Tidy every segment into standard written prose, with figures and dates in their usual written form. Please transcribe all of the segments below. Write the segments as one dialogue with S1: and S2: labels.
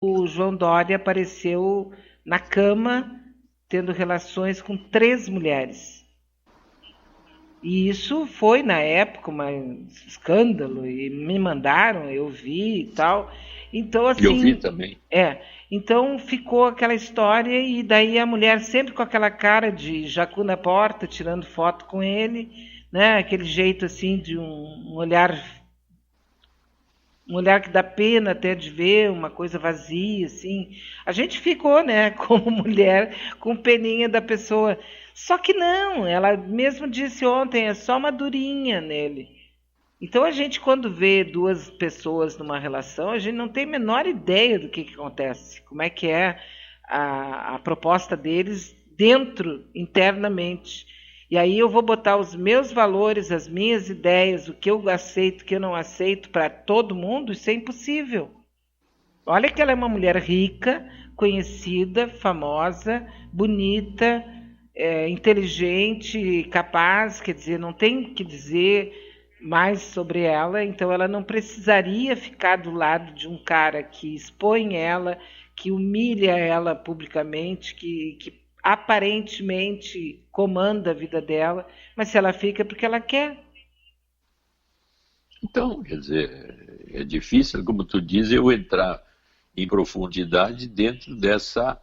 S1: o João Dória apareceu na cama tendo relações com 3 mulheres. E isso foi, na época, um escândalo, e me mandaram, eu vi e tal. Então,
S2: Eu vi
S1: assim,
S2: também.
S1: então ficou aquela história, e daí a mulher sempre com aquela cara de jacu na porta, tirando foto com ele, né? Aquele jeito assim de um olhar que dá pena até de ver, uma coisa vazia, assim. A gente ficou, né, como mulher, com peninha da pessoa. Só que não, ela mesmo disse ontem, é só uma durinha nele. Então a gente, quando vê duas pessoas numa relação, a gente não tem a menor ideia do que acontece, como é que é a proposta deles dentro, internamente. E aí eu vou botar os meus valores, as minhas ideias, o que eu aceito, o que eu não aceito para todo mundo, isso é impossível. Olha que ela é uma mulher rica, conhecida, famosa, bonita, inteligente, capaz, quer dizer, não tem que dizer mais sobre ela, então ela não precisaria ficar do lado de um cara que expõe ela, que humilha ela publicamente, que aparentemente comanda a vida dela, mas se ela fica é porque ela quer.
S2: Então, quer dizer, é difícil, como tu diz, eu entrar em profundidade dentro dessa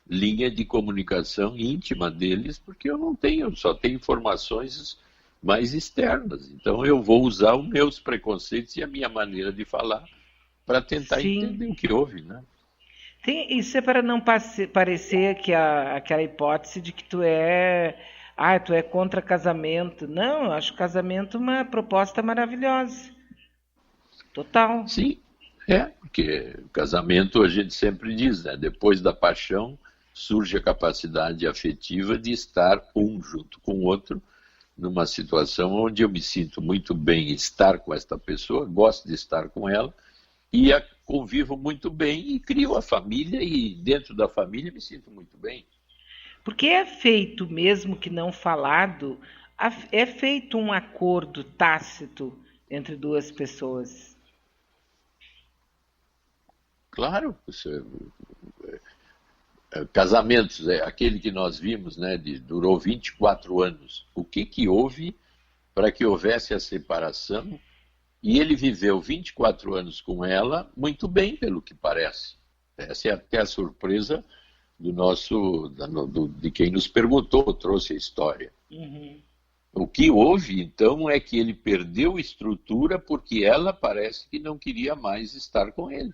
S2: linha de comunicação íntima deles, porque eu não tenho, só tenho informações mais externas. Então eu vou usar os meus preconceitos e a minha maneira de falar para tentar
S1: Sim.
S2: entender o que houve, né?
S1: Isso é para não parecer que aquela hipótese de que tu é contra casamento. Não, eu acho casamento uma proposta maravilhosa. Total.
S2: Sim, porque o casamento a gente sempre diz, né? Depois da paixão surge a capacidade afetiva de estar um junto com o outro numa situação onde eu me sinto muito bem estar com esta pessoa, gosto de estar com ela e convivo muito bem e crio a família e dentro da família me sinto muito bem.
S1: Porque é feito, mesmo que não falado, é feito um acordo tácito entre duas pessoas.
S2: Claro, casamentos, aquele que nós vimos, né, durou 24 anos. O que houve para que houvesse a separação? E ele viveu 24 anos com ela muito bem, pelo que parece. Essa é até a surpresa de quem nos perguntou, trouxe a história.
S1: Uhum.
S2: O que houve, então, é que ele perdeu estrutura porque ela parece que não queria mais estar com ele.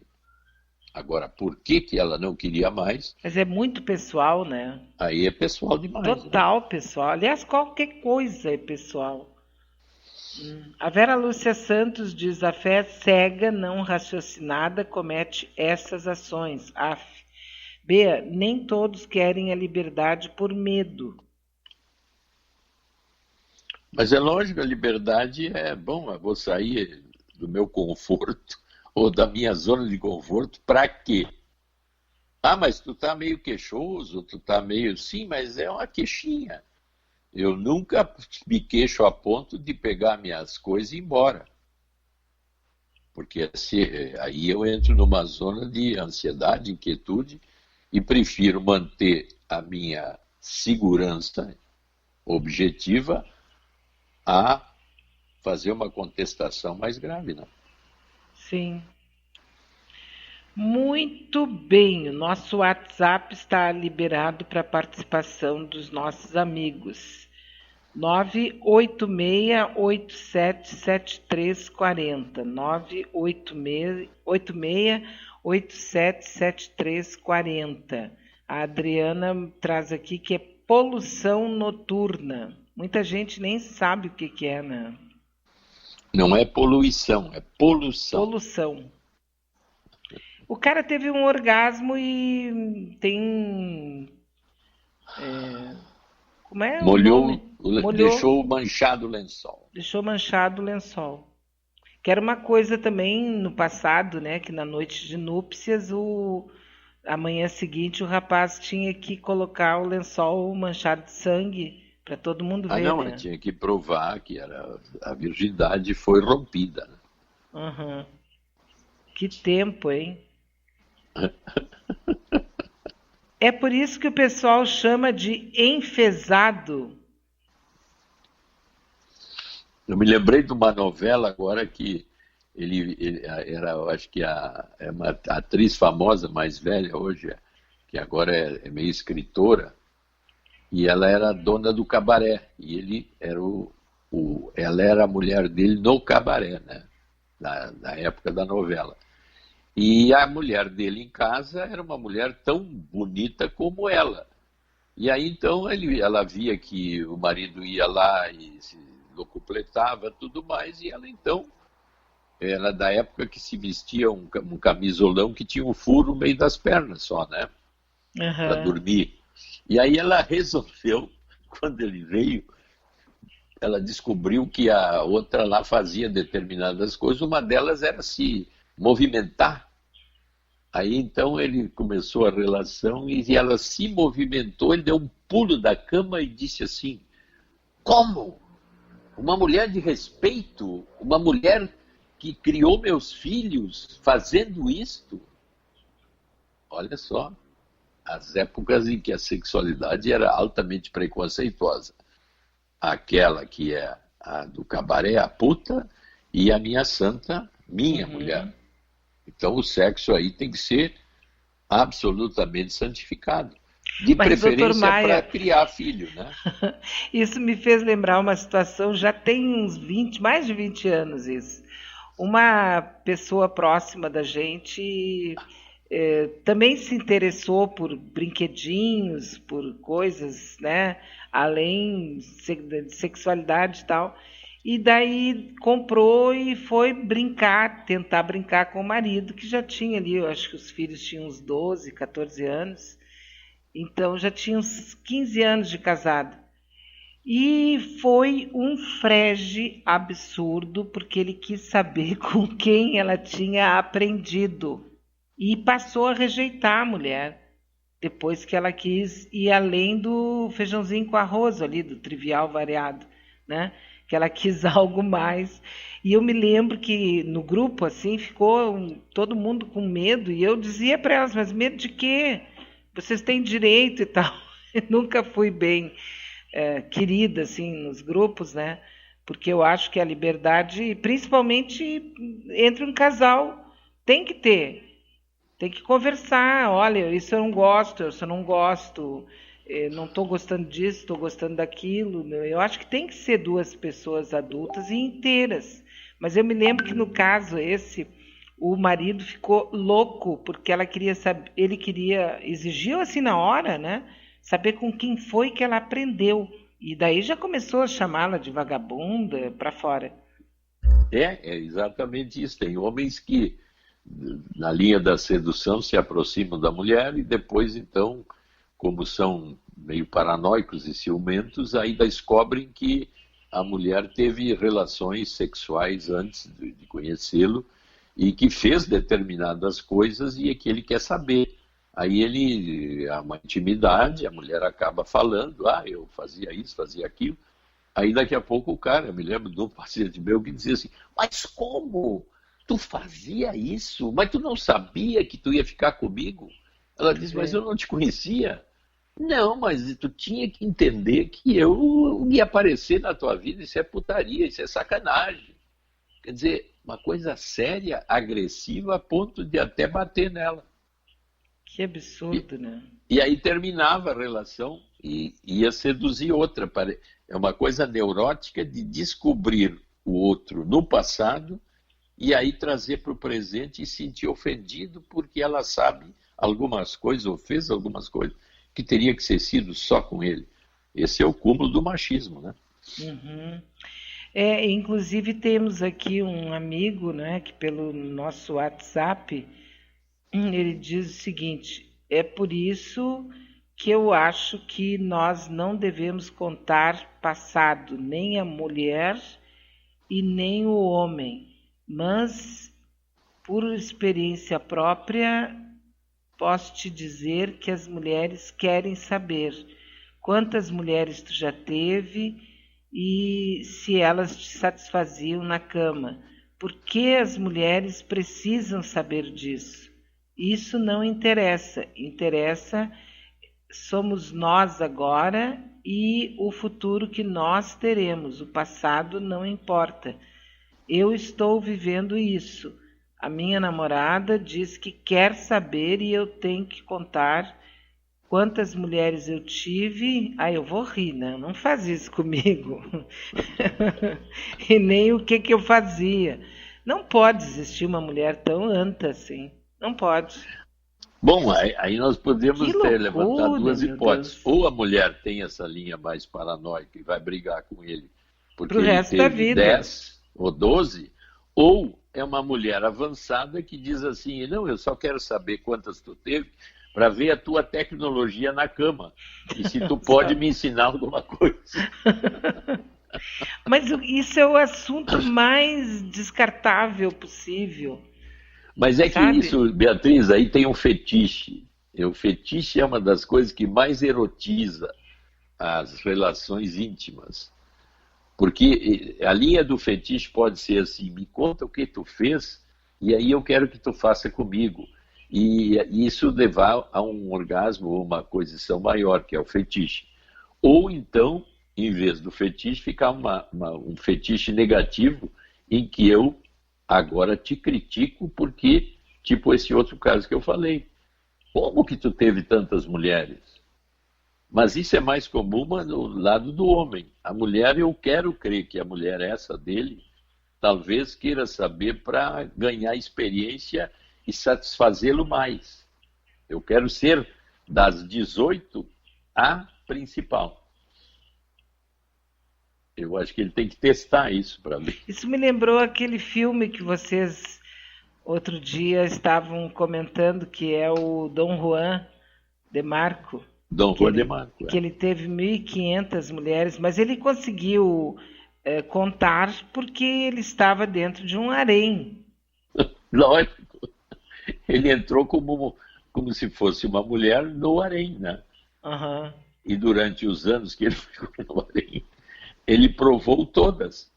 S2: Agora, por que ela não queria mais?
S1: Mas é muito pessoal, né?
S2: Aí é pessoal demais, né?
S1: Total pessoal. Aliás, qualquer coisa é pessoal. A Vera Lúcia Santos diz: a fé cega, não raciocinada, comete essas ações. Af. Bea, nem todos querem a liberdade por medo.
S2: Mas é lógico, a liberdade é bom, eu vou sair do meu conforto ou da minha zona de conforto, para quê? Ah, mas tu tá meio queixoso, tu tá meio. Sim, mas é uma queixinha. Eu nunca me queixo a ponto de pegar minhas coisas e ir embora. Porque aí eu entro numa zona de ansiedade, inquietude, e prefiro manter a minha segurança objetiva a fazer uma contestação mais grave, né?
S1: Sim. Muito bem, o nosso WhatsApp está liberado para participação dos nossos amigos. 986877340. 986877340. A Adriana traz aqui que é poluição noturna. Muita gente nem sabe o que é, né?
S2: Não é poluição, é poluição.
S1: Poluição. O cara teve um orgasmo e tem. Como é o
S2: Molhou,
S1: nome? Molhou,
S2: deixou manchado o lençol.
S1: deixou manchado o lençol. Que era uma coisa também no passado, né? Que na noite de núpcias, a manhã seguinte, o rapaz tinha que colocar o lençol manchado de sangue para todo mundo
S2: Ah,
S1: ver,
S2: não,
S1: né?
S2: tinha que provar que a virgindade foi rompida, né?
S1: Uhum. Que tempo, hein? É por isso que o pessoal chama de enfesado.
S2: Eu me lembrei de uma novela agora que ele era, eu acho que é uma atriz famosa, mais velha hoje, que agora é meio escritora, e ela era dona do cabaré, e ele era ela era a mulher dele no cabaré, né? Na época da novela. E a mulher dele em casa era uma mulher tão bonita como ela. E aí então ela via que o marido ia lá e se locupletava, tudo mais, e ela então era da época que se vestia um camisolão que tinha um furo no meio das pernas só, né? Para
S1: Aham.
S2: dormir. E aí ela resolveu, quando ele veio, ela descobriu que a outra lá fazia determinadas coisas, uma delas era se movimentar. Aí então ele começou a relação e ela se movimentou, ele deu um pulo da cama e disse assim: como? Uma mulher de respeito, uma mulher que criou meus filhos fazendo isto? Olha só, as épocas em que a sexualidade era altamente preconceituosa. Aquela que é a do cabaré, a puta, e a minha santa, minha
S1: Uhum.
S2: mulher. Então o sexo aí tem que ser absolutamente santificado. De
S1: Mas, doutor
S2: preferência para
S1: Maia,
S2: criar filho, né?
S1: isso me fez lembrar uma situação, já tem uns 20, mais de 20 anos isso. Uma pessoa próxima da gente também se interessou por brinquedinhos, por coisas, né, além de sexualidade e tal. E daí comprou e foi brincar, tentar brincar com o marido, que já tinha ali, eu acho que os filhos tinham uns 12, 14 anos. Então já tinha uns 15 anos de casado. E foi um frege absurdo, porque ele quis saber com quem ela tinha aprendido. E passou a rejeitar a mulher, depois que ela quis ir além do feijãozinho com arroz ali, do trivial variado, né? Que ela quis algo mais. E eu me lembro que no grupo, assim, ficou todo mundo com medo, e eu dizia para elas, mas medo de quê? Vocês têm direito e tal. Eu nunca fui bem querida, assim, nos grupos, né? Porque eu acho que a liberdade, principalmente entre um casal, tem que ter. Tem que conversar. Olha, isso eu não gosto, isso eu não gosto. Não estou gostando disso, estou gostando daquilo. Eu acho que tem que ser duas pessoas adultas e inteiras. Mas eu me lembro que no caso esse, o marido ficou louco porque ela queria saber, ele queria, exigiu assim na hora, né? Saber com quem foi que ela aprendeu. E daí já começou a chamá-la de vagabunda para fora.
S2: É exatamente isso. Tem homens que, na linha da sedução, se aproximam da mulher e depois, então, como são meio paranoicos e ciumentos, aí descobrem que a mulher teve relações sexuais antes de conhecê-lo e que fez determinadas coisas e é que ele quer saber. Aí ele, há uma intimidade, a mulher acaba falando, eu fazia isso, fazia aquilo. Aí daqui a pouco o cara, eu me lembro de um paciente meu que dizia assim, mas como? Tu fazia isso? Mas tu não sabia que tu ia ficar comigo? Ela
S1: Pois
S2: disse, mas
S1: é.
S2: eu não te conhecia. Não, mas tu tinha que entender que eu ia aparecer na tua vida, isso é putaria, isso é sacanagem. Quer dizer, uma coisa séria, agressiva, a ponto de até bater nela.
S1: Que
S2: E,
S1: absurdo, né?
S2: e aí terminava a relação e ia seduzir outra. É uma coisa neurótica de descobrir o outro no passado e aí trazer para o presente e sentir ofendido porque ela sabe algumas coisas ou fez algumas coisas que teria que ser sido só com ele. Esse é o cúmulo do machismo, né?
S1: Uhum. Inclusive temos aqui um amigo, né, que pelo nosso WhatsApp, ele diz o seguinte: é por isso que eu acho que nós não devemos contar passado, nem a mulher e nem o homem, mas por experiência própria posso te dizer que as mulheres querem saber quantas mulheres tu já teve e se elas te satisfaziam na cama. Por que as mulheres precisam saber disso? Isso não interessa. Interessa somos nós agora e o futuro que nós teremos. O passado não importa. Eu estou vivendo isso. A minha namorada diz que quer saber e eu tenho que contar quantas mulheres eu tive. Ah, eu vou rir, né? Não faz isso comigo. E nem o que eu fazia. Não pode existir uma mulher tão anta assim. Não pode.
S2: Bom, aí nós podemos levantar duas
S1: meu
S2: hipóteses.
S1: Deus.
S2: Ou a mulher tem essa linha mais paranoica e vai brigar com ele porque
S1: Pro
S2: ele
S1: resto da
S2: teve
S1: vida.
S2: 10 ou 12, ou é uma mulher avançada que diz assim, não, eu só quero saber quantas tu teve para ver a tua tecnologia na cama e se tu pode me ensinar alguma coisa.
S1: Mas isso é o assunto mais descartável possível.
S2: Mas é que
S1: Sabe?
S2: isso, Beatriz, aí tem um fetiche. E o fetiche é uma das coisas que mais erotiza as relações íntimas. Porque a linha do fetiche pode ser assim, me conta o que tu fez e aí eu quero que tu faça comigo. E isso levar a um orgasmo ou uma coisição maior, que é o fetiche. Ou então, em vez do fetiche, ficar um fetiche negativo em que eu agora te critico porque, tipo esse outro caso que eu falei, como que tu teve tantas mulheres? Mas isso é mais comum no lado do homem. A mulher, eu quero crer que a mulher essa dele, talvez queira saber para ganhar experiência e satisfazê-lo mais. Eu quero ser das 18 a principal. Eu acho que ele tem que testar isso para ver.
S1: Isso me lembrou aquele filme que vocês outro dia estavam comentando, que é o Dom Juan de Marco.
S2: Dom Juan de Marco.
S1: Que ele teve 1.500 mulheres, mas ele conseguiu contar porque ele estava dentro de um harém.
S2: Lógico. Ele entrou como se fosse uma mulher no harém, né?
S1: Uhum.
S2: E durante os anos que ele ficou no harém, ele provou todas.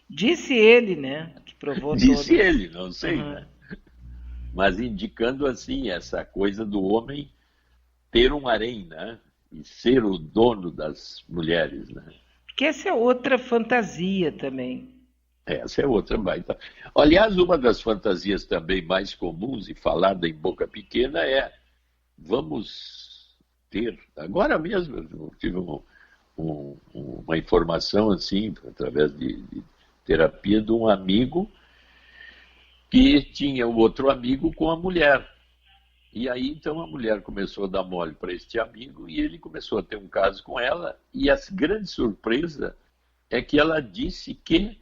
S1: Disse ele, né? Que provou
S2: Disse
S1: todas.
S2: ele, não sei, né? Mas indicando assim, essa coisa do homem ter um harém, né? E ser o dono das mulheres, né?
S1: Porque essa é outra fantasia também.
S2: Essa é outra baita. Aliás, uma das fantasias também mais comuns e falada em boca pequena é vamos ter. Agora mesmo eu tive uma informação assim, através de terapia, de um amigo que tinha o outro amigo com a mulher. E aí, então, a mulher começou a dar mole para este amigo e ele começou a ter um caso com ela. E a grande surpresa é que ela disse que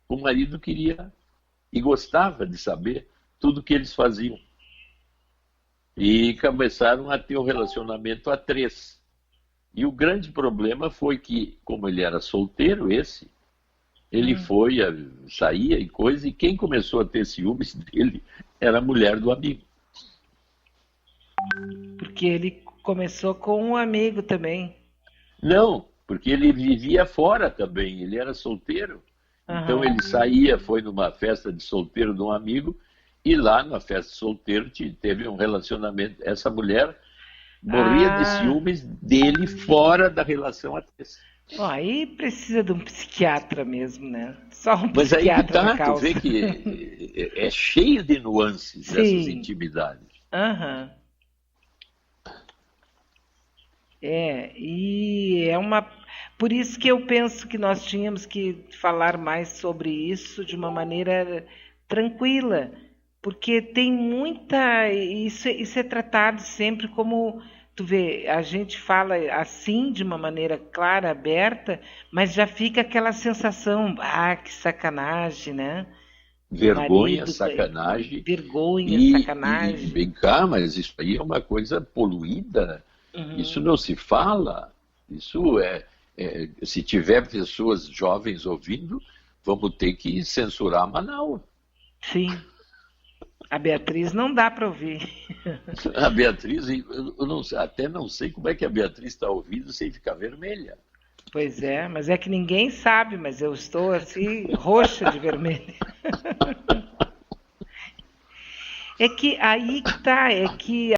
S2: o marido queria e gostava de saber tudo que eles faziam. E começaram a ter um relacionamento a 3. E o grande problema foi que, como ele era solteiro, ele saía e coisa, e quem começou a ter ciúmes dele era a mulher do amigo.
S1: Porque ele começou com um amigo também.
S2: Não, porque ele vivia fora também, ele era solteiro. Então ele saía, foi numa festa de solteiro de um amigo, e lá na festa de solteiro teve um relacionamento. Essa mulher morria de ciúmes dele fora da relação a 3.
S1: Bom, aí precisa de um psiquiatra mesmo, né? Só um
S2: Mas aí que
S1: psiquiatra na
S2: tá, tu
S1: causa.
S2: vê que é cheio de nuances essas intimidades.
S1: Aham. E é uma. Por isso que eu penso que nós tínhamos que falar mais sobre isso de uma maneira tranquila, porque tem muita. Isso é tratado sempre como. Tu vê, a gente fala assim de uma maneira clara, aberta, mas já fica aquela sensação, que sacanagem, né?
S2: Vergonha,
S1: Marido,
S2: sacanagem.
S1: Vergonha, sacanagem.
S2: E vem cá, mas isso aí é uma coisa poluída. Isso não se fala. Isso se tiver pessoas jovens ouvindo, vamos ter que censurar Manaus.
S1: Sim. A Beatriz não dá para ouvir.
S2: A Beatriz, até não sei como é que a Beatriz está ouvindo sem ficar vermelha.
S1: Pois é, mas é que ninguém sabe, mas eu estou assim, roxa de vermelho. É que aí que tá, é que